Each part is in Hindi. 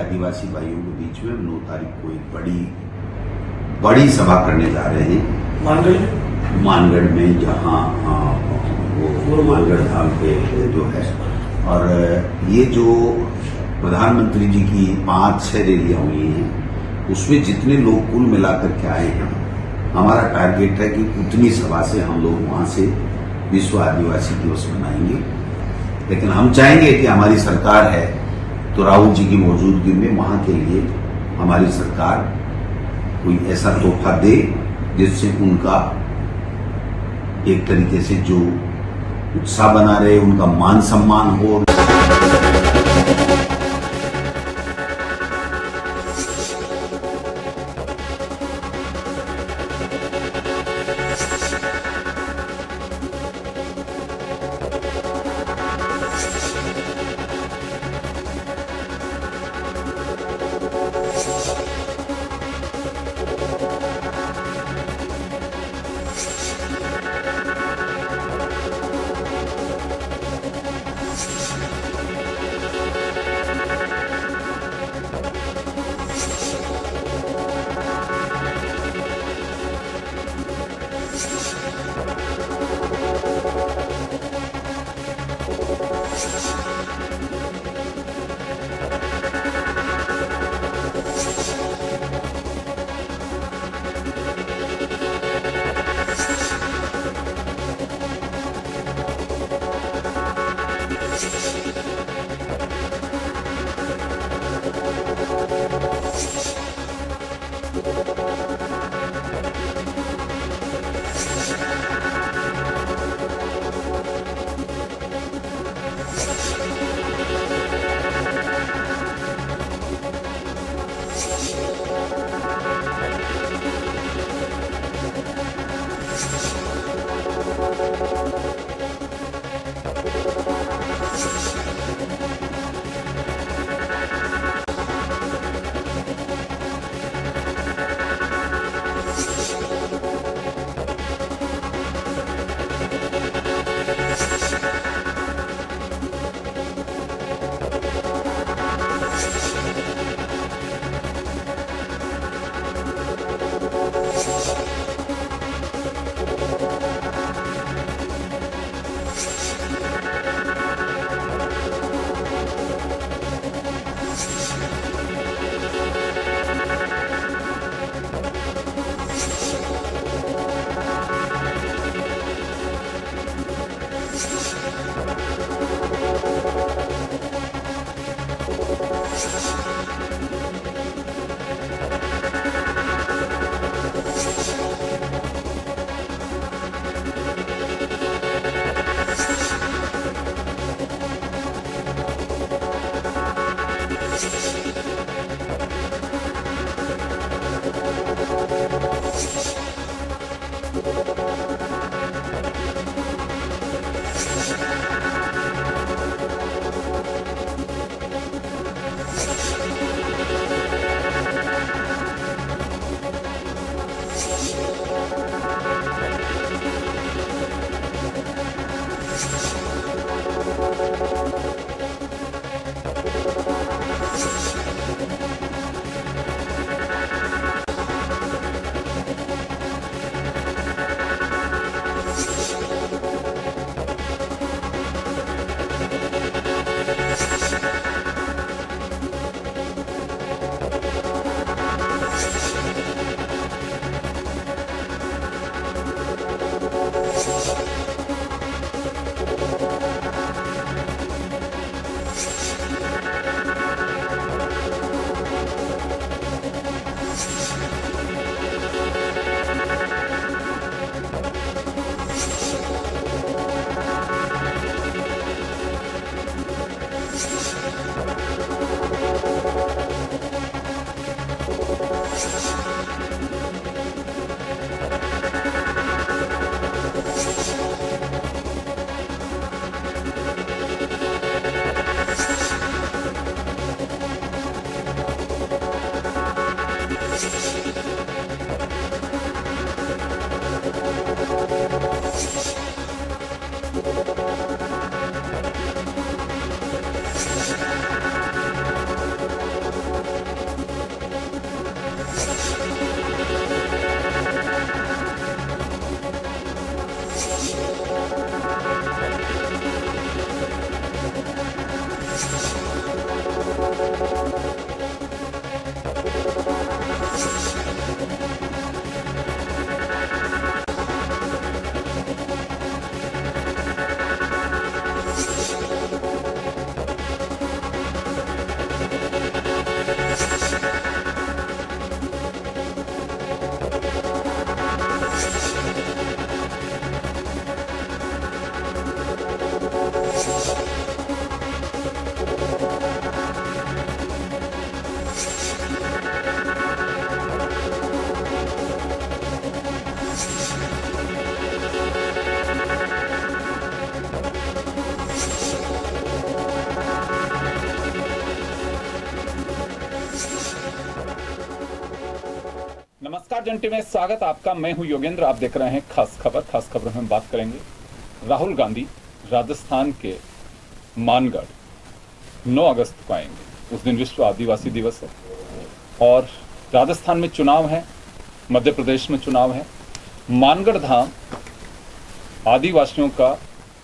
आदिवासी भाइयों के बीच में 9 तारीख को एक बड़ी सभा करने जा रहे हैं मानगढ़ में, जहां वो मानगढ़ धाम पे जो है। और ये जो प्रधानमंत्री जी की 5-6 रैलियां हुई हैं, उसमें जितने लोग कुल मिलाकर के आए हैं, हमारा टारगेट है कि उतनी सभा से हम लोग वहां से विश्व आदिवासी दिवस मनाएंगे। लेकिन हम चाहेंगे कि हमारी सरकार है तो राहुल जी की मौजूदगी में वहां के लिए हमारी सरकार कोई ऐसा तोहफा दे जिससे उनका एक तरीके से जो उत्साह बना रहे, उनका मान सम्मान हो। नमस्कार जन टीवी में स्वागत आपका। मैं हूं योगेंद्र। आप देख रहे हैं खास खबर। खास खबर में हम बात करेंगे राहुल गांधी राजस्थान के मानगढ़ 9 अगस्त को आएंगे। उस दिन विश्व आदिवासी दिवस है और राजस्थान में चुनाव है, मध्य प्रदेश में चुनाव है। मानगढ़ धाम आदिवासियों का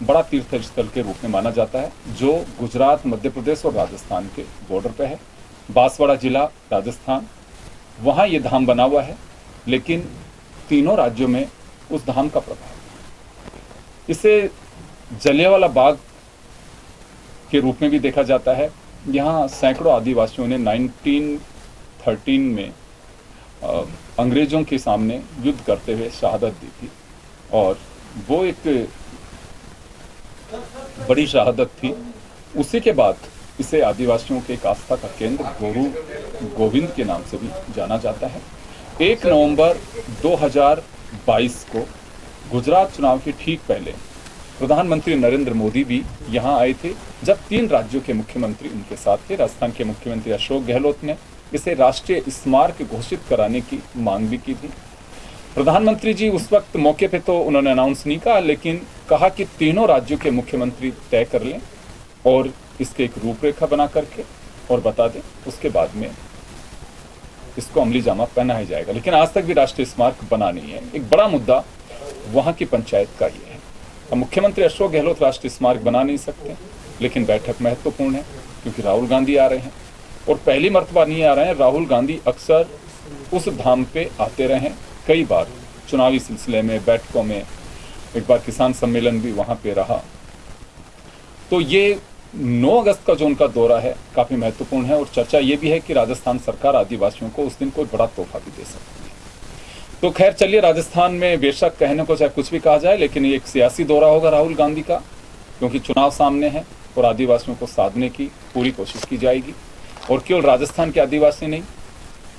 बड़ा तीर्थ स्थल के रूप में माना जाता है, जो गुजरात, मध्य प्रदेश और राजस्थान के बॉर्डर पे है। बांसवाड़ा जिला राजस्थान, वहाँ ये धाम बना हुआ है, लेकिन तीनों राज्यों में उस धाम का प्रभाव है। इसे जलियांवाला बाग के रूप में भी देखा जाता है। यहाँ सैकड़ों आदिवासियों ने 1913 में अंग्रेजों के सामने युद्ध करते हुए शहादत दी थी और वो एक बड़ी शहादत थी। उसी के बाद इसे आदिवासियों के एक आस्था का केंद्र गुरु गोविंद के नाम से भी जाना जाता है। 1 नवंबर 2022 को गुजरात चुनाव के ठीक पहले प्रधानमंत्री नरेंद्र मोदी भी यहां आए थे, जब 3 राज्यों के मुख्यमंत्री उनके साथ थे। राजस्थान के मुख्यमंत्री अशोक गहलोत ने इसे राष्ट्रीय स्मारक घोषित कराने की मांग भी की थी। प्रधानमंत्री जी उस वक्त मौके पे तो उन्होंने अनाउंस नहीं कहा, लेकिन कहा कि तीनों राज्यों के मुख्यमंत्री तय कर लें और इसके एक रूपरेखा बना करके और बता दें, उसके बाद में इसको अमली जामा पहनाया जाएगा। लेकिन आज तक भी राष्ट्रीय स्मारक बना नहीं है। एक बड़ा मुद्दा वहां की पंचायत का ये है। अब मुख्यमंत्री अशोक गहलोत राष्ट्रीय स्मारक बना नहीं सकते, लेकिन बैठक महत्वपूर्ण है क्योंकि राहुल गांधी आ रहे हैं और पहली मर्तबा नहीं आ रहे हैं। राहुल गांधी अक्सर उस धाम पे आते रहे, कई बार चुनावी सिलसिले में, बैठकों में, एक बार किसान सम्मेलन भी वहां पे रहा। तो ये 9 अगस्त का जो उनका दौरा है काफी महत्वपूर्ण है और चर्चा ये भी है कि राजस्थान सरकार आदिवासियों को उस दिन कोई बड़ा तोहफा भी दे सकती है। तो खैर चलिए, राजस्थान में बेशक कहने को चाहे कुछ भी कहा जाए, लेकिन ये एक सियासी दौरा होगा राहुल गांधी का, क्योंकि चुनाव सामने है और आदिवासियों को साधने की पूरी कोशिश की जाएगी। और केवल राजस्थान के आदिवासी नहीं,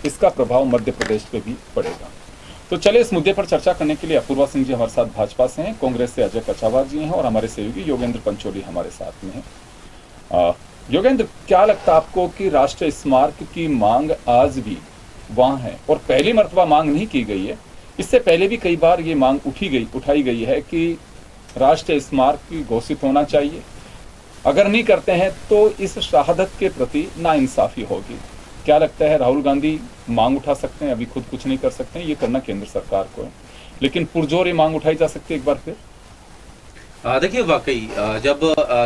इसका प्रभाव मध्य प्रदेश पे भी पड़ेगा। तो चलिए, इस मुद्दे पर चर्चा करने के लिए अपूर्वा सिंह जी हमारे साथ भाजपा से हैं, कांग्रेस से अजय कछावा जी हैं और हमारे सहयोगी योगेंद्र पंचोली हमारे साथ में हैं। योगेंद्र, क्या लगता है आपको कि राष्ट्रीय स्मारक की मांग आज भी वहां है और पहली मर्तबा मांग नहीं की गई है? इससे पहले भी कई बार ये मांग उठाई गई है कि राष्ट्रीय स्मारक घोषित होना चाहिए, अगर नहीं करते हैं तो इस शहादत के प्रति नाइंसाफी होगी। क्या लगता है, राहुल गांधी मांग उठा सकते हैं? अभी खुद कुछ नहीं कर सकते हैं, ये करना केंद्र सरकार को है, लेकिन पुरजोर ये मांग उठाई जा सकती है एक बार फिर? देखिए, वाकई जब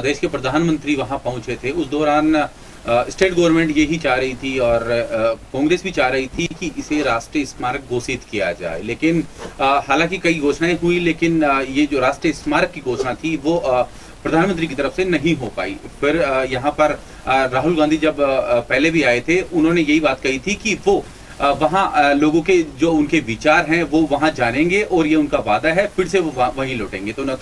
देश के प्रधानमंत्री वहां पहुंचे थे, उस दौरान स्टेट गवर्नमेंट यही चाह रही थी और कांग्रेस भी चाह रही थी कि इसे राष्ट्रीय स्मारक घोषित किया जाए। लेकिन हालांकि कई घोषणाएं हुई, लेकिन ये जो राष्ट्रीय स्मारक की घोषणा थी वो प्रधानमंत्री की तरफ से नहीं हो पाई। फिर यहाँ पर राहुल गांधी जब पहले भी आए थे, उन्होंने यही बात कही थी कि वो वहाँ लोगों के जो उनके विचार हैं वो वहाँ जानेंगे और ये उनका वादा है, फिर से वो वहीं लौटेंगे। तो 9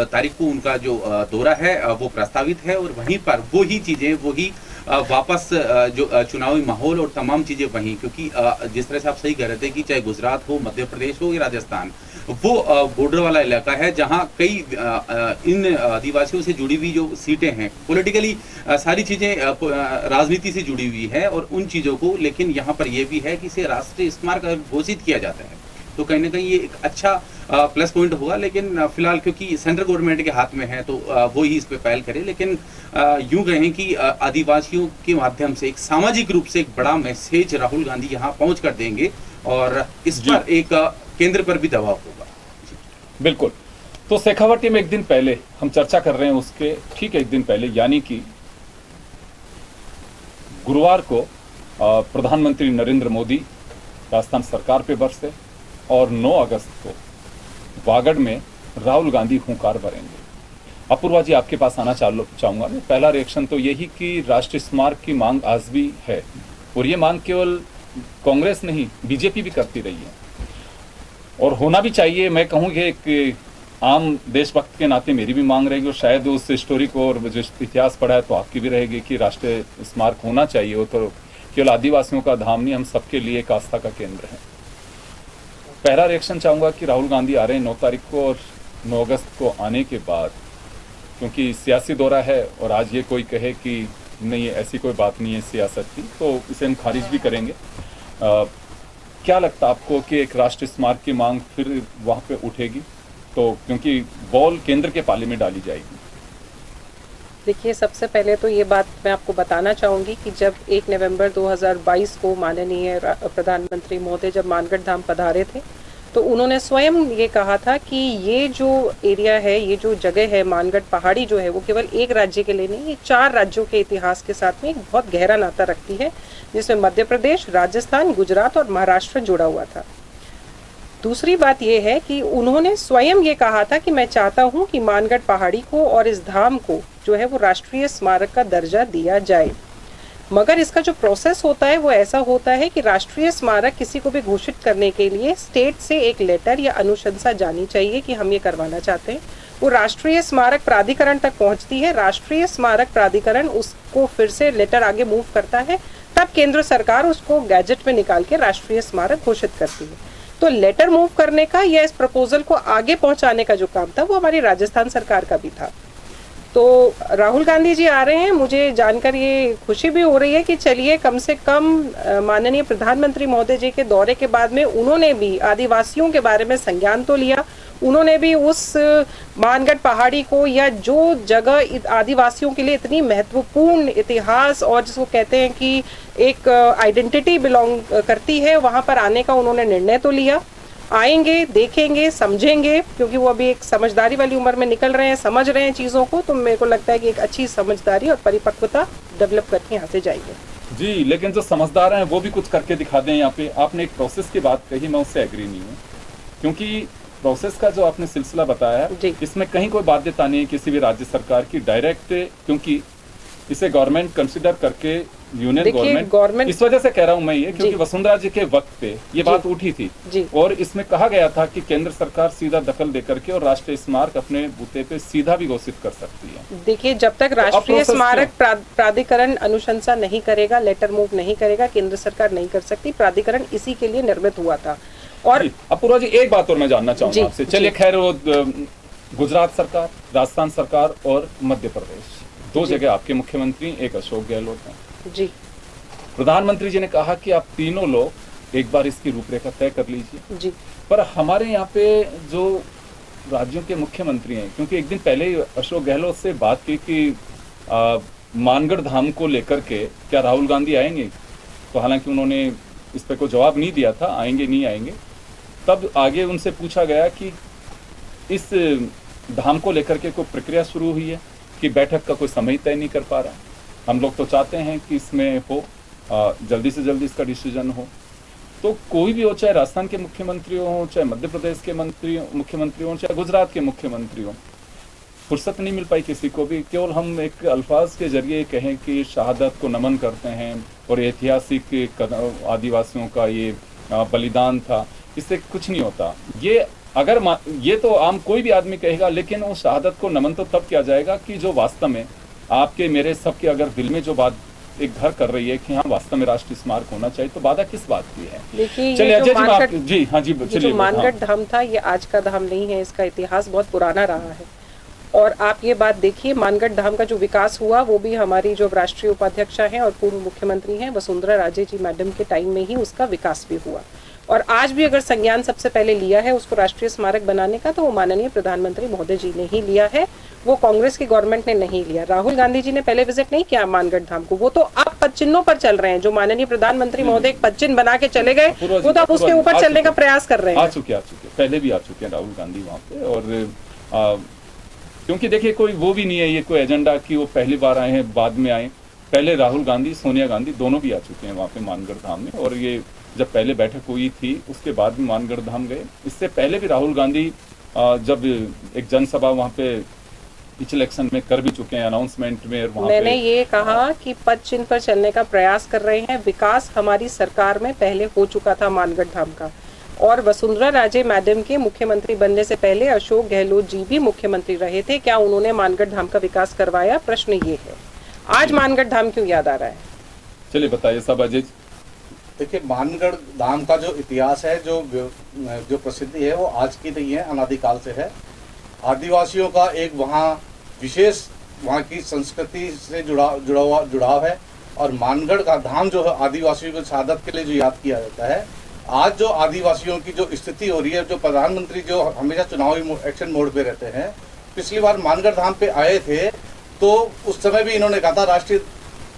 तारीख को उनका जो दौरा है वो प्रस्तावित है और वहीं पर वही चीजें, वही वापस जो चुनावी माहौल और तमाम चीजें वहीं, क्योंकि जिस तरह से आप सही कह रहे थे कि चाहे गुजरात हो, मध्य प्रदेश हो या राजस्थान, वो बॉर्डर वाला इलाका है जहां कई इन आदिवासियों से जुड़ी हुई जो सीटें हैं, पॉलिटिकली सारी चीजें राजनीति से जुड़ी हुई है और उन चीजों को, लेकिन यहाँ पर यह भी है कि इसे राष्ट्रीय स्मारक घोषित किया जाता है तो कहीं ना कहीं ये एक अच्छा प्लस पॉइंट होगा। लेकिन फिलहाल क्योंकि सेंट्रल गवर्नमेंट के हाथ में है तो वो ही इस पे पहल करे। लेकिन यूं कहें कि आदिवासियों के माध्यम से एक सामाजिक रूप से एक बड़ा मैसेज राहुल गांधी यहाँ पहुंच कर देंगे और इस पर एक केंद्र पर भी दबाव होगा। बिल्कुल। तो शेखावटी में एक दिन पहले हम चर्चा कर रहे हैं, उसके ठीक एक दिन पहले यानी कि गुरुवार को प्रधानमंत्री नरेंद्र मोदी राजस्थान सरकार पे बरसे और 9 अगस्त को वागड़ में राहुल गांधी हुंकार भरेंगे। अपूर्वा जी, आपके पास आना चाहूंगा मैं। पहला रिएक्शन तो यही कि राष्ट्रीय स्मारक की मांग आज भी है और ये मांग केवल कांग्रेस नहीं, बीजेपी भी करती रही है और होना भी चाहिए। मैं कहूँगी एक आम देशभक्त के नाते मेरी भी मांग रहेगी और शायद उस स्टोरी को और जो इतिहास पढ़ा है तो आपकी भी रहेगी कि राष्ट्रीय स्मारक होना चाहिए। वो तो केवल आदिवासियों का धाम नहीं, हम सबके लिए एक आस्था का केंद्र है। पहला रिएक्शन चाहूँगा कि राहुल गांधी आ रहे हैं 9 तारीख को और 9 अगस्त को आने के बाद, क्योंकि सियासी दौरा है और आज ये कोई कहे कि नहीं ऐसी कोई बात नहीं है सियासत की, तो इसे हम खारिज भी करेंगे। क्या लगता है आपको कि एक राष्ट्रीय स्मारक की मांग फिर वहां पे उठेगी? तो क्योंकि बॉल केंद्र के पाले में डाली जाएगी। देखिए, सबसे पहले तो ये बात मैं आपको बताना चाहूँगी कि जब 1 नवंबर 2022 को माननीय प्रधानमंत्री महोदय जब मानगढ़ धाम पधारे थे, तो उन्होंने स्वयं ये कहा था कि ये जो एरिया है, ये जो जगह है मानगढ़ पहाड़ी जो है, वो केवल एक राज्य के लिए नहीं, ये 4 राज्यों के इतिहास के साथ में एक बहुत गहरा नाता रखती है, जिसमें मध्य प्रदेश, राजस्थान, गुजरात और महाराष्ट्र जुड़ा हुआ था। दूसरी बात यह है कि उन्होंने स्वयं ये कहा था कि मैं चाहता हूं कि मानगढ़ पहाड़ी को और इस धाम को जो है वो राष्ट्रीय स्मारक का दर्जा दिया जाए। मगर इसका जो प्रोसेस होता है वो ऐसा होता है कि राष्ट्रीय स्मारक किसी को भी घोषित करने के लिए स्टेट से एक लेटर या अनुशंसा जानी चाहिए कि हम ये करवाना चाहते हैं। वो राष्ट्रीय स्मारक प्राधिकरण तक पहुंचती है, राष्ट्रीय स्मारक प्राधिकरण उसको फिर से लेटर आगे मूव करता है, तब केंद्र सरकार उसको गैजेट में निकाल के राष्ट्रीय स्मारक घोषित करती है। तो लेटर मूव करने का या इस प्रपोजल को आगे पहुंचाने का जो काम था वो हमारी राजस्थान सरकार का भी था। तो राहुल गांधी जी आ रहे हैं, मुझे जानकर ये खुशी भी हो रही है कि चलिए कम से कम माननीय प्रधानमंत्री महोदय जी के दौरे के बाद में उन्होंने भी आदिवासियों के बारे में संज्ञान तो लिया, उन्होंने भी उस मानगढ़ पहाड़ी को या जो जगह आदिवासियों के लिए इतनी महत्वपूर्ण इतिहास और जिसको कहते हैं कि एक आइडेंटिटी बिलोंग करती है, वहाँ पर आने का उन्होंने निर्णय तो लिया। आएंगे, देखेंगे, समझेंगे, क्योंकि वो अभी एक समझदारी वाली उम्र में निकल रहे हैं, समझ रहे हैं चीज़ों को, तो मेरे को लगता है कि एक अच्छी समझदारी और परिपक्वता डेवलप करके यहाँ से जाएंगे। जी, लेकिन जो समझदार हैं वो भी कुछ करके दिखा दें। यहाँ पे आपने एक प्रोसेस की बात कही, मैं उससे एग्री नहीं हूँ, क्योंकि प्रोसेस का जो आपने सिलसिला बताया है इसमें कहीं कोई बाध्यता नहीं है किसी भी राज्य सरकार की डायरेक्ट, क्योंकि इसे गवर्नमेंट कंसिडर करके यूनियन गवर्नमेंट, इस वजह से कह रहा हूं मैं ये, क्योंकि वसुंधरा जी के वक्त पे ये बात उठी थी और इसमें कहा गया था कि केंद्र सरकार सीधा दखल दे करके और राष्ट्रीय स्मारक अपने बूते पे सीधा भी घोषित कर सकती है। देखिए, जब तक राष्ट्रीय स्मारक प्राधिकरण अनुशंसा नहीं करेगा, लेटर मूव नहीं करेगा, केंद्र सरकार नहीं कर सकती। प्राधिकरण इसी के लिए निर्मित हुआ था। और अपूर्वा जी, एक बात और मैं जानना चाहूंगा आपसे। चलिए खैर, गुजरात सरकार, राजस्थान सरकार और मध्य प्रदेश, 2 जगह आपके मुख्यमंत्री, एक अशोक गहलोत हैं जी। प्रधानमंत्री जी ने कहा कि आप तीनों लोग एक बार इसकी रूपरेखा तय कर लीजिए जी। पर हमारे यहाँ पे जो राज्यों के मुख्यमंत्री हैं, क्योंकि एक दिन पहले ही अशोक गहलोत से बात की कि मानगढ़ धाम को लेकर के क्या राहुल गांधी आएंगे, तो हालांकि उन्होंने इस पर कोई जवाब नहीं दिया था, आएंगे नहीं आएंगे। तब आगे उनसे पूछा गया कि इस धाम को लेकर के कोई प्रक्रिया शुरू हुई है कि बैठक का कोई समय तय नहीं कर पा रहा। हम लोग तो चाहते हैं कि इसमें हो, जल्दी से जल्दी इसका डिसीजन हो। तो कोई भी हो, चाहे राजस्थान के मुख्यमंत्री हो, चाहे मध्य प्रदेश के मुख्यमंत्री हो, चाहे गुजरात के मुख्यमंत्री हो, फुर्सत नहीं मिल पाई किसी को भी। केवल हम एक अल्फाज के जरिए कहें कि शहादत को नमन करते हैं और ऐतिहासिक आदिवासियों का ये बलिदान था, इससे कुछ नहीं होता। ये तो आम कोई भी आदमी कहेगा, लेकिन वो शहादत को नमन तो तब किया जाएगा कि जो वास्तव में आपके मेरे सबके अगर दिल में जो बात एक घर कर रही है कि हाँ वास्तव में राष्ट्रीय स्मारक होना चाहिए, तो बाधा किस बात की है? देखिए, चलिए अजय जी, जो मानगढ़ धाम था ये आज का धाम नहीं है, इसका इतिहास बहुत पुराना रहा है। और आप ये बात देखिए, मानगढ़ धाम का जो विकास हुआ वो भी हमारी जो राष्ट्रीय उपाध्यक्षा हैं और पूर्व मुख्यमंत्री हैं वसुंधरा राजे जी मैडम के टाइम में ही उसका विकास भी हुआ। और आज भी अगर संज्ञान सबसे पहले लिया है उसको राष्ट्रीय स्मारक बनाने का, तो वो माननीय प्रधानमंत्री महोदय जी ने ही लिया है, वो कांग्रेस की गवर्नमेंट ने नहीं लिया। राहुल गांधी जी ने पहले विजिट नहीं किया मानगढ़ धाम को, वो तो अब पदचिन्हों पर चल रहे हैं। जो माननीय प्रधानमंत्री महोदय एक पदचिन्ह बना के चले गए, वो तो अब उसके ऊपर चलने का प्रयास कर रहे हैं। आ चुके पहले भी आ चुके हैं राहुल गांधी वहाँ पे। और क्योंकि देखिए, कोई वो भी नहीं है ये कोई एजेंडा कि वो पहली बार आए हैं बाद में आए। पहले राहुल गांधी, सोनिया गांधी दोनों भी आ चुके हैं वहाँ पे मानगढ़ धाम में। और ये जब पहले बैठक हुई थी उसके बाद भी मानगढ़ धाम गए। इससे पहले भी राहुल गांधी जब एक जनसभा वहाँ पे पिछले इलेक्शन में कर भी चुके हैं, अनाउंसमेंट में। वहाँ मैंने ये कहा कि पद चिन्ह पर चलने का प्रयास कर रहे हैं। विकास हमारी सरकार में पहले हो चुका था मानगढ़ धाम का, और वसुंधरा राजे मैडम के मुख्यमंत्री बनने से पहले अशोक गहलोत जी भी मुख्यमंत्री रहे थे। क्या उन्होंने मानगढ़ धाम का विकास करवाया? प्रश्न ये है। आज मानगढ़ धाम क्यों याद आ रहा है? चलिए बताइए सब अजय। देखिए, मानगढ़ धाम का जो इतिहास है, जो प्रसिद्धि है, वो आज की नहीं है, अनादिकाल से है। आदिवासियों का एक वहाँ विशेष, वहाँ की संस्कृति से जुड़ाव है। और मानगढ़ का धाम जो है आदिवासियों को शहादत के लिए जो याद किया जाता है, आज जो आदिवासियों की जो स्थिति हो रही है, जो प्रधानमंत्री जो हमेशा चुनावी एक्शन मोड पे रहते हैं, पिछली बार मानगढ़ धाम पे आए थे तो उस समय भी इन्होंने कहा था राष्ट्रीय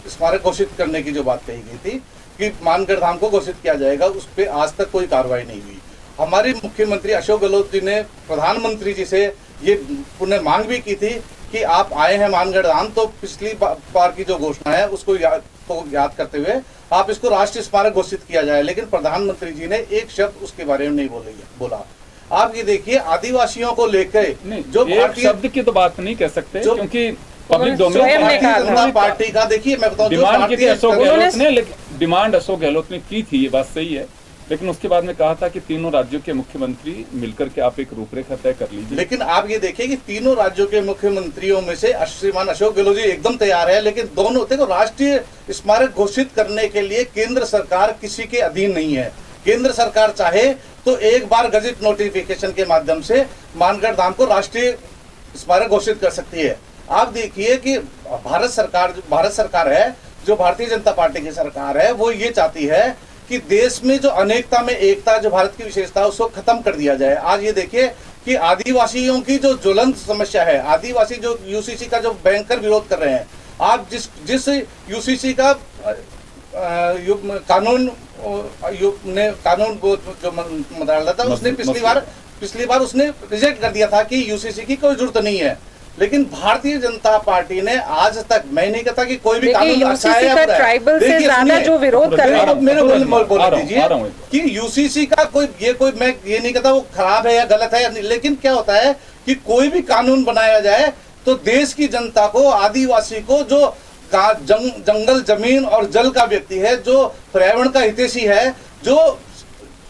स्मारक घोषित करने की जो बात कही गई थी कि मानगढ़ धाम को घोषित किया जाएगा, उस पर आज तक कोई कार्रवाई नहीं हुई। हमारे मुख्यमंत्री अशोक गहलोत जी ने प्रधानमंत्री जी से ये पुनः मांग भी की थी कि आप आए हैं मानगढ़ धाम तो पिछली बार की जो घोषणा है उसको याद करते हुए आप इसको राष्ट्रीय स्मारक घोषित किया जाए, लेकिन प्रधानमंत्री जी ने एक शब्द उसके बारे में नहीं बोला। आप ये देखिए आदिवासियों को लेकर जो भारतीय शब्द की तो बात नहीं कह सकते क्योंकि पब्लिक स्वयं ने कहा जनता पार्टी का देखिए मैं बताऊं डिमांड की थी अशोक गहलोत ने, लेकिन डिमांड अशोक गहलोत ने की थी, ये बात सही है, लेकिन उसके बाद में कहा था कि तीनों राज्यों के मुख्यमंत्री मिलकर के आप एक रूपरेखा तय कर लीजिए। लेकिन आप ये देखिए कि तीनों राज्यों के मुख्यमंत्रियों में से श्रीमान अशोक गहलोत जी एकदम तैयार है, लेकिन दोनों देखो राष्ट्रीय स्मारक घोषित करने के लिए केंद्र सरकार किसी के अधीन नहीं है। केंद्र सरकार चाहे तो एक बार गजट नोटिफिकेशन के माध्यम से मानगढ़ धाम को राष्ट्रीय स्मारक घोषित कर सकती है। आप देखिए कि भारत सरकार है, जो भारतीय जनता पार्टी की सरकार है, वो ये चाहती है कि देश में जो अनेकता में एकता, जो भारत की विशेषता है, उसको खत्म कर दिया जाए। आज ये देखिए कि आदिवासियों की जो ज्वलंत समस्या है, आदिवासी जो यूसीसी का जो भयंकर विरोध कर रहे हैं, आप जिस यूसीसी का कानून जो मंत्रालय था उसने पिछली बार उसने रिजेक्ट कर दिया था कि यूसीसी की कोई जरूरत नहीं है, लेकिन भारतीय जनता पार्टी ने आज तक, मैं नहीं कहता कि कोई भी कानून अच्छा है, ट्राइबल से ज्यादा जो विरोध कर रहे हैं, मेरे बोल दीजिए कि यूसीसी का कोई मैं ये नहीं कहता वो खराब है या गलत है, लेकिन क्या होता है कि कोई भी कानून बनाया जाए तो देश की जनता को, आदिवासी को, जो जंगल, जमीन और जल का व्यक्ति है, जो पर्यावरण का हितैषी है, जो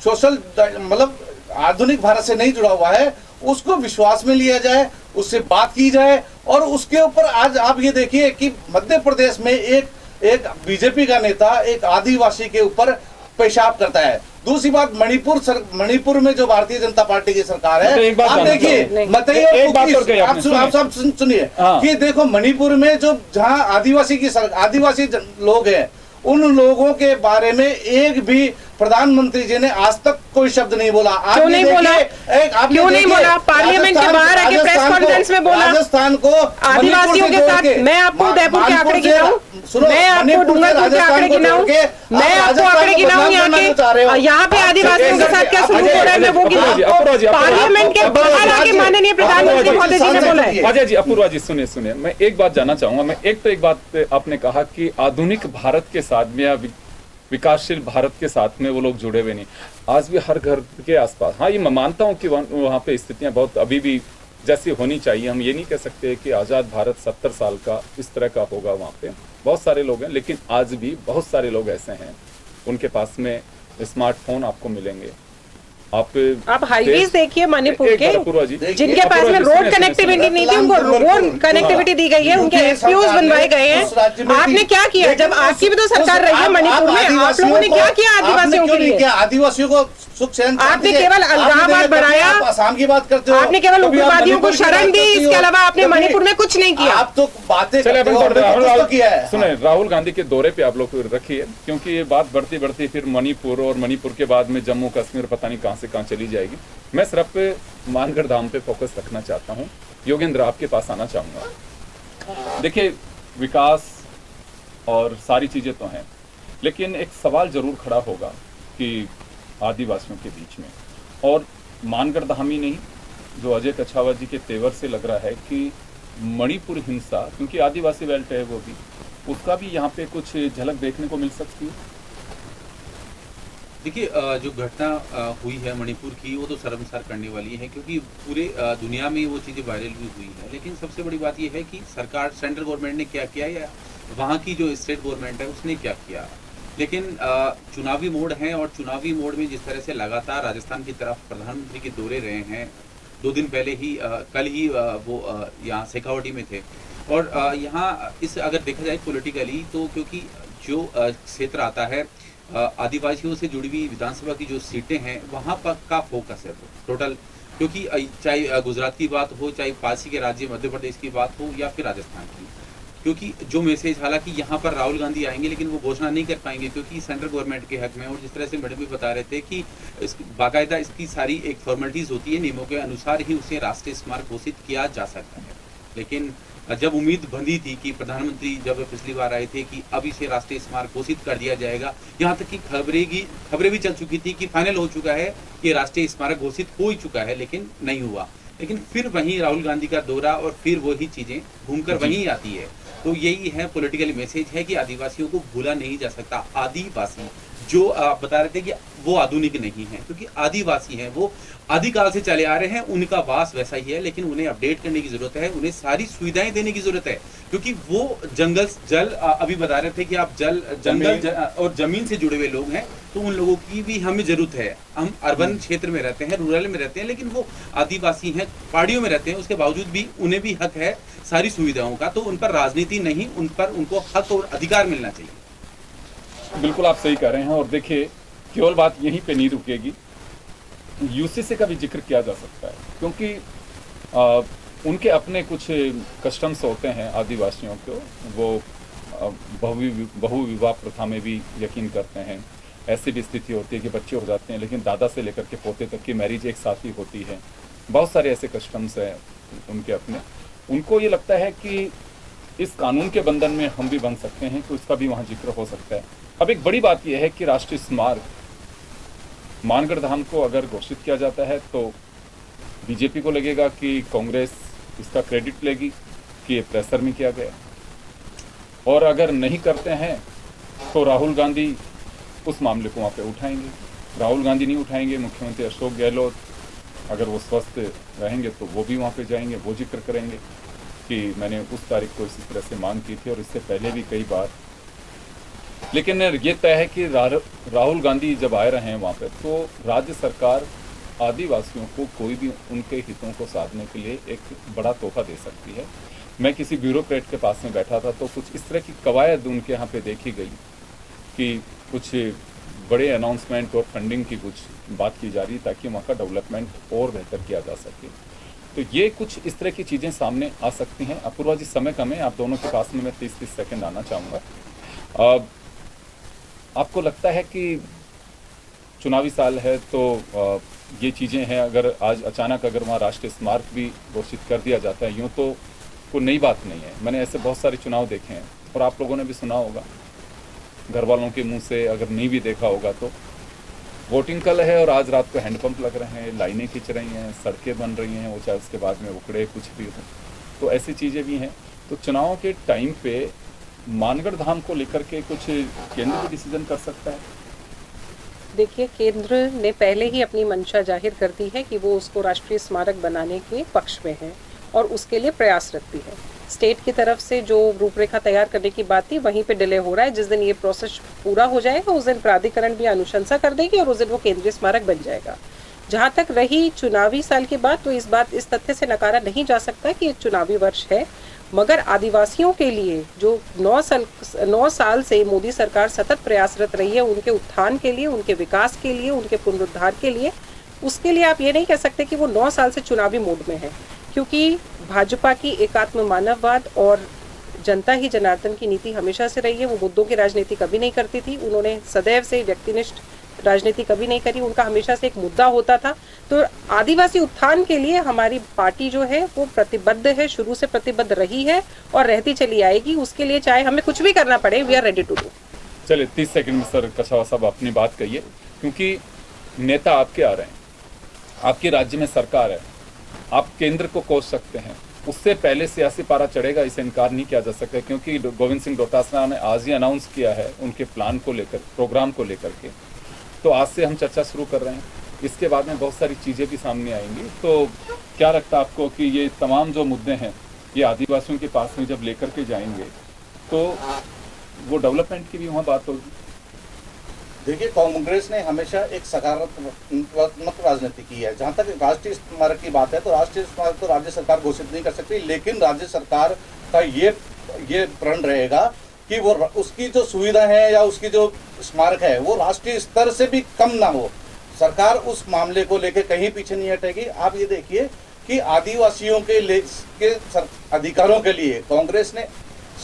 सोशल मतलब आधुनिक भारत से नहीं जुड़ा हुआ है, उसको विश्वास में लिया जाए, उससे बात की जाए। और उसके ऊपर आज आप ये देखिए कि मध्य प्रदेश में एक बीजेपी का नेता एक आदिवासी के ऊपर पेशाब करता है। दूसरी बात, मणिपुर में जो भारतीय जनता पार्टी की सरकार है, आप देखिए आप सुनिए कि देखो मणिपुर में जो जहां आदिवासी लोग हैं, उन लोगों के बारे में एक भी प्रधानमंत्री जी ने आज तक कोई शब्द नहीं बोला। क्यों नहीं बोला? क्यों नहीं बोला? पार्लियामेंट के बाहर आके प्रेस कॉन्फ्रेंस में बोला। राजस्थान को आदिवासियों के साथ मैं आपको उदयपुर के आंकड़े गिनाऊं, मैं आपको डूंगरपुर के आंकड़े गिनाऊं, मैं आपको आंकड़े गिनाऊं यहाँ पे आदिवासियों के साथ क्या सलूक हो रहा है मैं वो गिनाऊं। पार्लियामेंट के बाहर आके माननीय प्रधानमंत्री मोदी जी ने बोला है। अजय जी, अपूर्वा जी सुनिए, मैं एक बात जानना चाहूंगा। मैं एक बात आपने कहा कि आधुनिक भारत के साथ में या विकासशील भारत के साथ में वो लोग जुड़े हुए नहीं। आज भी हर घर के आसपास, हाँ ये मैं मानता हूँ कि वहाँ पे स्थितियाँ बहुत अभी भी जैसी होनी चाहिए। हम ये नहीं कह सकते कि आज़ाद भारत 70 साल का इस तरह का होगा। वहाँ पे बहुत सारे लोग हैं, लेकिन आज भी बहुत सारे लोग ऐसे हैं उनके पास में स्मार्टफोन आपको मिलेंगे। आप हाईवेज देखिए मणिपुर के, जिनके पास में रोड कनेक्टिविटी नहीं थी, उनको रोड कनेक्टिविटी दी गई है, उनके एसपीओस बनवाए गए हैं। आपने क्या किया? जब आपकी भी तो सरकार रही है मणिपुर में, आप लोगों ने क्या किया आदिवासियों के लिए? आदिवासियों को सुख चैन आपने केवल अलगाववाद बढ़ाया, आसाम की बात करते हो, आपने केवल उग्रवादियों को शरण दी, इसके अलावा आपने मणिपुर में कुछ नहीं किया। आप तो बातें सुने, राहुल गांधी के दौरे पे आप लोग रखिए, क्योंकि ये बात बढ़ती बढ़ती फिर मणिपुर और मणिपुर के बाद में जम्मू कश्मीर पता नहीं कहां से कहां चली जाएगी। मैं सिर्फ मानगढ़ धाम पे फोकस रखना चाहता हूं। योगेंद्र, आपके पास आना चाहूंगा। देखिए, विकास और सारी चीजें तो हैं, लेकिन एक सवाल जरूर खड़ा होगा कि आदिवासियों के बीच में, और मानगढ़ धाम ही नहीं, जो अजय कछावा जी के तेवर से लग रहा है कि मणिपुर हिंसा, क्योंकि आदिवासी बेल्ट है वो भी, उसका भी यहाँ पे कुछ झलक देखने को मिल सकती है। देखिए, जो घटना हुई है मणिपुर की, वो तो शर्मसार करने वाली है, क्योंकि पूरे दुनिया में वो चीज़ें वायरल भी हुई है। लेकिन सबसे बड़ी बात ये है कि सरकार, सेंट्रल गवर्नमेंट ने क्या किया या वहाँ की जो स्टेट गवर्नमेंट है उसने क्या किया। लेकिन चुनावी मोड है, और चुनावी मोड में जिस तरह से लगातार राजस्थान की तरफ प्रधानमंत्री के दौरे रहे हैं, 2 दिन पहले ही कल ही वो यहाँ शेखावटी में थे, और यहाँ इस अगर देखा जाए पॉलिटिकली तो, क्योंकि जो क्षेत्र आता है आदिवासियों से जुड़ी हुई विधानसभा की जो सीटें हैं वहाँ पर का फोकस है टोटल, क्योंकि चाहे गुजरात की बात हो, चाहे पास के राज्य मध्य प्रदेश की बात हो, या फिर राजस्थान की, क्योंकि जो मैसेज, हालांकि यहाँ पर राहुल गांधी आएंगे लेकिन वो घोषणा नहीं कर पाएंगे क्योंकि सेंट्रल गवर्नमेंट के हक में, और जिस तरह से मैडम भी बता रहे थे कि बाकायदा इसकी सारी एक फॉर्मेलिटीज होती है, नियमों के अनुसार ही उसे राष्ट्रीय स्मारक घोषित किया जा सकता है। लेकिन जब उम्मीद बंधी थी कि प्रधानमंत्री जब पिछली बार आए थे कि अब इसे राष्ट्रीय स्मारक घोषित कर दिया जाएगा, यहाँ तक कि खबरें भी चल चुकी थी कि फाइनल हो चुका है कि राष्ट्रीय स्मारक घोषित हो ही चुका है, लेकिन नहीं हुआ। लेकिन फिर वहीं राहुल गांधी का दौरा और फिर वही चीजें घूमकर वहीं आती है। तो यही है पॉलिटिकल मैसेज है कि आदिवासियों को भूला नहीं जा सकता। आदिवासी जो आप बता रहे थे कि वो आधुनिक नहीं है, क्योंकि आदिवासी हैं, वो आदिकाल से चले आ रहे हैं, उनका वास वैसा ही है, लेकिन उन्हें अपडेट करने की जरूरत है, उन्हें सारी सुविधाएं देने की जरूरत है, क्योंकि वो जल अभी बता रहे थे कि आप जंगल और जमीन से जुड़े हुए लोग हैं, तो उन लोगों की भी हमें जरूरत है। हम अर्बन क्षेत्र में रहते हैं, रूरल में रहते हैं, लेकिन वो आदिवासी हैं, पहाड़ियों में रहते हैं, उसके बावजूद भी उन्हें भी हक है सारी सुविधाओं का। तो उन पर राजनीति नहीं, उन पर उनको हक और अधिकार मिलना चाहिए। बिल्कुल आप सही कह रहे हैं। और देखिए, केवल बात यहीं पे नहीं रुकेगी, यूसीसी का भी जिक्र किया जा सकता है, क्योंकि उनके अपने कुछ कस्टम्स होते हैं आदिवासियों को। वो बहु विवाह प्रथा में भी यकीन करते हैं। ऐसी भी स्थिति होती है कि बच्चे हो जाते हैं लेकिन दादा से लेकर के पोते तक की मैरिज एक साथ ही होती है। बहुत सारे ऐसे कस्टम्स हैं उनके अपने। उनको ये लगता है कि इस कानून के बंधन में हम भी बन सकते हैं, तो इसका भी वहाँ जिक्र हो सकता है। अब एक बड़ी बात यह है कि राष्ट्रीय स्मारक मानगढ़ धाम को अगर घोषित किया जाता है तो बीजेपी को लगेगा कि कांग्रेस इसका क्रेडिट लेगी कि ये प्रेशर में किया गया, और अगर नहीं करते हैं तो राहुल गांधी उस मामले को वहाँ पे उठाएंगे। राहुल गांधी नहीं उठाएंगे, मुख्यमंत्री अशोक गहलोत अगर वो स्वस्थ रहेंगे तो वो भी वहाँ पे जाएंगे, वो जिक्र करेंगे कि मैंने उस तारीख को इसी तरह से मांग की थी और इससे पहले भी कई बार। लेकिन ये तय है कि राहुल गांधी जब आए रहे हैं वहाँ पे, तो राज्य सरकार आदिवासियों को कोई भी उनके हितों को साधने के लिए एक बड़ा तोहफा दे सकती है। मैं किसी ब्यूरोक्रेट के पास में बैठा था तो कुछ इस तरह की कवायद उनके यहाँ पे देखी गई कि कुछ बड़े अनाउंसमेंट और फंडिंग की कुछ बात की जा रही ताकि वहाँ का डेवलपमेंट और बेहतर किया जा सके। तो ये कुछ इस तरह की चीज़ें सामने आ सकती हैं। अपूर्वा जी, समय कम है, आप दोनों के पास में मैं 30-30 सेकेंड आना चाहूँगा। आपको लगता है कि चुनावी साल है तो ये चीज़ें हैं, अगर आज अचानक अगर वहाँ राष्ट्रीय स्मारक भी घोषित कर दिया जाता है, यूँ तो कोई नई बात नहीं है। मैंने ऐसे बहुत सारे चुनाव देखे हैं और आप लोगों ने भी सुना होगा, घर वालों के मुंह से, अगर नहीं भी देखा होगा तो। वोटिंग कल है और आज रात को हैंडपंप लग रहे हैं, लाइनें खिंच रही हैं, सड़कें बन रही हैं, वो चाहे उसके बाद में उखड़े कुछ भी हो, तो ऐसी चीज़ें भी हैं। तो चुनाव के टाइम पे मानगढ़ धाम को लेकर के कुछ केंद्र भी डिसीजन कर सकता है। देखिए, केंद्र ने पहले ही अपनी मंशा जाहिर कर दी है कि वो उसको राष्ट्रीय स्मारक बनाने के पक्ष में है और उसके लिए प्रयासरत भी है। स्टेट की तरफ से जो रूपरेखा तैयार करने की बात थी वहीं पे डिले हो रहा है। जिस दिन ये प्रोसेस पूरा हो जाएगा उस दिन प्राधिकरण भी अनुशंसा कर देगी और उस दिन वो केंद्रीय स्मारक बन जाएगा। जहाँ तक रही चुनावी साल की बात, तो इस तथ्य से नकारा नहीं जा सकता कि ये चुनावी वर्ष है, मगर आदिवासियों के लिए जो 9 साल से मोदी सरकार सतत प्रयासरत रही है, उनके उत्थान के लिए, उनके विकास के लिए, उनके पुनरुद्धार के लिए, उसके लिए आप ये नहीं कह सकते कि वो 9 साल से चुनावी मोड में है, क्योंकि भाजपा की एकात्म मानववाद और जनता ही जनार्दन की नीति हमेशा से रही है। वो मुद्दों की राजनीति कभी नहीं करती थी, उन्होंने सदैव से व्यक्तिनिष्ठ राजनीति कभी नहीं करी, उनका हमेशा से एक मुद्दा होता था। तो आदिवासी उत्थान के लिए हमारी पार्टी जो है वो प्रतिबद्ध है, शुरू से प्रतिबद्ध रही है और रहती चली आएगी। उसके लिए चाहे हमें कुछ भी करना पड़े, we are ready to do. चलिए 30 सेकंड में सर कछावा साहब अपनी बात कहिए, क्योंकि नेता आपके आ रहे हैं, आपके राज्य में सरकार है, आप केंद्र को कोस सकते हैं, उससे पहले सियासी पारा चढ़ेगा, इसे इनकार नहीं किया जा सकता, क्योंकि गोविंद सिंह डोटासरा ने आज ही अनाउंस किया है उनके प्लान को लेकर, प्रोग्राम को लेकर के। तो आज से हम चर्चा शुरू कर रहे हैं, इसके बाद में बहुत सारी चीज़ें भी सामने आएंगी। तो क्या लगता है आपको कि ये तमाम जो मुद्दे हैं ये आदिवासियों के पास में जब लेकर के जाएंगे तो वो डेवलपमेंट की भी वहाँ बात होगी? देखिए, कांग्रेस ने हमेशा एक सकारात्मक राजनीति की है। जहाँ तक राष्ट्रीय स्मारक की बात है तो राष्ट्रीय स्मारक तो राज्य सरकार घोषित नहीं कर सकती, लेकिन राज्य सरकार का ये प्रण रहेगा कि वो उसकी जो सुविधा है या उसकी जो स्मारक है वो राष्ट्रीय स्तर से भी कम ना हो। सरकार उस मामले को लेकर कहीं पीछे नहीं हटेगी। आप ये देखिए कि आदिवासियों के अधिकारों के लिए कांग्रेस ने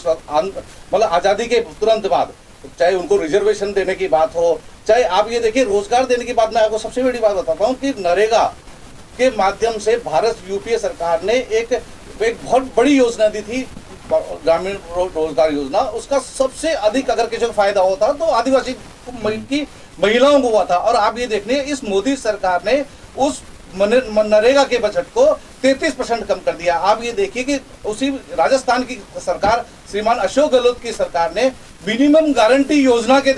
मतलब आज़ादी के तुरंत बाद, चाहे उनको रिजर्वेशन देने की बात हो, चाहे आप ये देखिए रोजगार देने की बात, मैं आपको सबसे बड़ी बात बताता हूँ कि नरेगा के माध्यम से भारत यूपीए सरकार ने एक बहुत बड़ी योजना दी थी, ग्रामीण रोजगार योजना। उसका सबसे अधिक अगर किसी को फायदा होता तो आदिवासी की महिलाओं को हुआ था। और आप ये देखने इस मोदी सरकार ने उस नरेगा के बजट को 33% कम कर दिया। आप ये देखिए कि उसी राजस्थान की सरकार श्रीमान अशोक गहलोत की सरकार ने मिनिमम गारंटी योजना के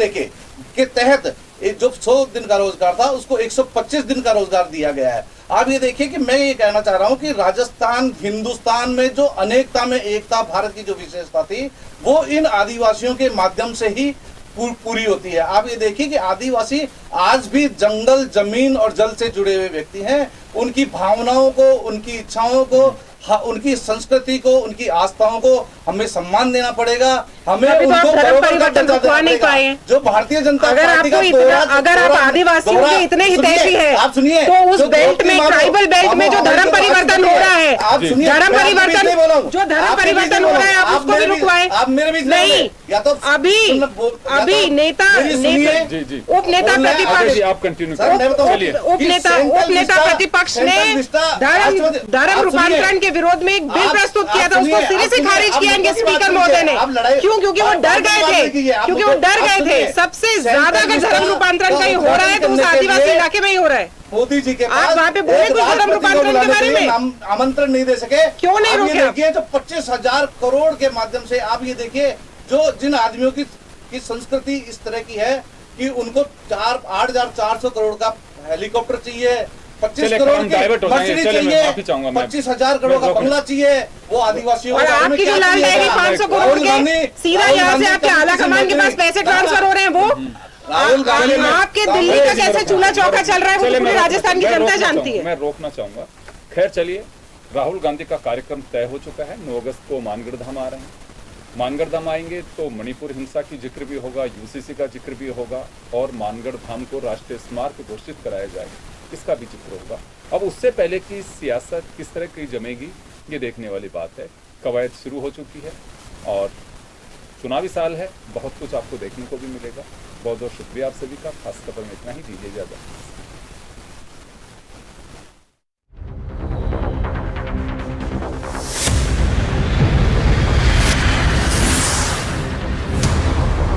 तहत जो 100 दिन का रोजगार था उसको 125 दिन का रोजगार दिया गया है। आप ये देखिए कि मैं ये कहना चाह रहा हूं कि राजस्थान हिंदुस्तान में जो अनेकता में एकता भारत की जो विशेषता थी वो इन आदिवासियों के माध्यम से ही पूरी होती है। आप ये देखिए कि आदिवासी आज भी जंगल, जमीन और जल से जुड़े हुए व्यक्ति हैं। उनकी भावनाओं को, उनकी इच्छाओं को, उनकी संस्कृति को, उनकी आस्थाओं को हमें सम्मान देना पड़ेगा। हमें उनको परिवर्तन रुकवा नहीं पाए। जो भारतीय जनता अगर आपको इतना, अगर आप आदिवासियों के इतने हितैषी हैं, आप सुनिए, तो उस बेल्ट में, ट्राइबल बेल्ट में जो धर्म परिवर्तन हो रहा है, धर्म परिवर्तन हो रहा है, आप उसको भी रुकवाएं। आप मेरे बीच नहीं, या तो अभी नेता उप नेता प्रतिपक्ष, आप कंटिन्यू उप नेता प्रतिपक्ष ने धर्म रूपांतरण के विरोध में एक बिल प्रस्तुत किया था, उसको सिरे से खारिज किया इनके स्पीकर महोदय ने। क्यों? क्योंकि वो डर गए थे। सबसे ज्यादा अगर धर्म रूपांतरण कहीं हो रहा है तो उस आदिवासी इलाके में ही हो रहा है। मोदी जी के आप वहाँ पे बोले कुछ धर्म रूपांतरण के बारे में, आमंत्रण नहीं दे सके। क्यों नहीं रोके? देखिए जो 25,000 करोड़ के माध्यम से आप ये देखिए जो जिन आदमियों की संस्कृति इस तरह की है कि उनको 8,400 करोड़ का हेलीकॉप्टर चाहिए, 25 करोड़ की मर्सिडीज चाहिए, 25,000 करोड़ का बंगला चाहिए, वो आदिवासियों और आपकी जो लाल डायरी 500 करोड़ के सीधा यहाँ से आपके आला कमान के पास पैसे ट्रांसफर हो रहे हैं, वो आपके दिल्ली का कैसे चूल्हा चौका चल रहा है वो पूरी राजस्थान की जनता जानती है। मैं रोकना चाहूंगा। खैर चलिए, राहुल गांधी का कार्यक्रम तय हो चुका है। 9 अगस्त को मानगढ़ धाम आ रहे हैं। मानगढ़ धाम आएंगे तो मणिपुर हिंसा की जिक्र भी होगा, यूसीसी का जिक्र भी होगा और मानगढ़ धाम को राष्ट्रीय स्मारक घोषित कराया जाएगा, इसका भी जिक्र होगा। अब उससे पहले की सियासत किस तरह की जमेगी ये देखने वाली बात है। कवायद शुरू हो चुकी है और चुनावी साल है, बहुत कुछ आपको देखने को भी मिलेगा। बहुत बहुत शुक्रिया आप सभी का। खास खबर में इतना ही, दीजिए इजाजत।